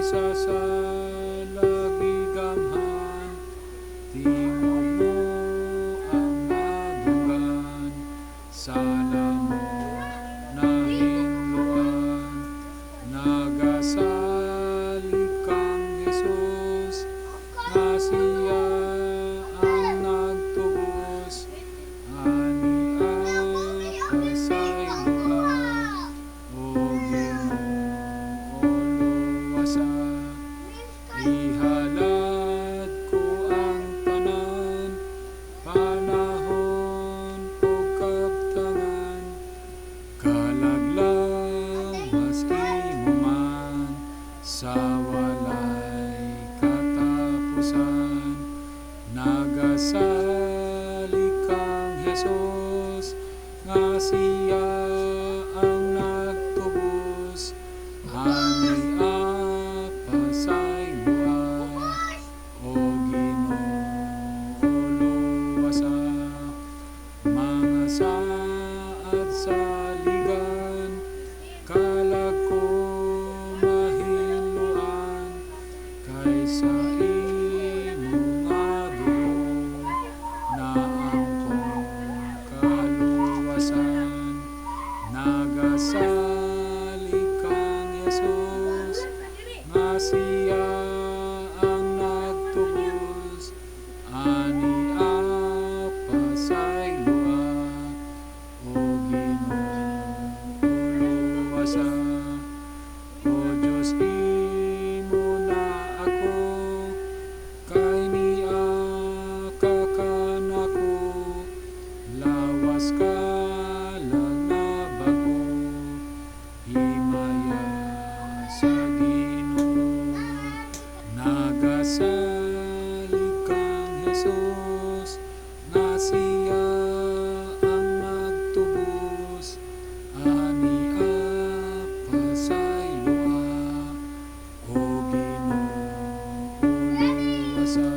sasalagigamhan, tingog mo ang madunggan, sala mo nahinluan, nagasalig kang Jesus, nga siya ang nagtubos, ani apasay luha, o Ginoo luwasa. Ihalad ko ang tanan, panahon o kabtangan, kalaglaw maski mo man, sa walay katapusan. Nagasalig kang Jesus, nga siya ang nagtubos, ani apasay luha, o Ginoo luwasa. Mga saad saligan, kalag ko mahinluan, kaysa imong nga dugo, na angkon kaluwasan. Nagasalig kang Jesus, nga siya ang nagtubos, ani apasay luha, o Ginoo luwasa. O Diyos, imo na ako, kay niya kakanako, lawas ka lang na bago, himaya sa Ginoo. Nagasalig kang Jesus, nga siya ang nagtubos, ani apasay luha, o Ginoo luwasa.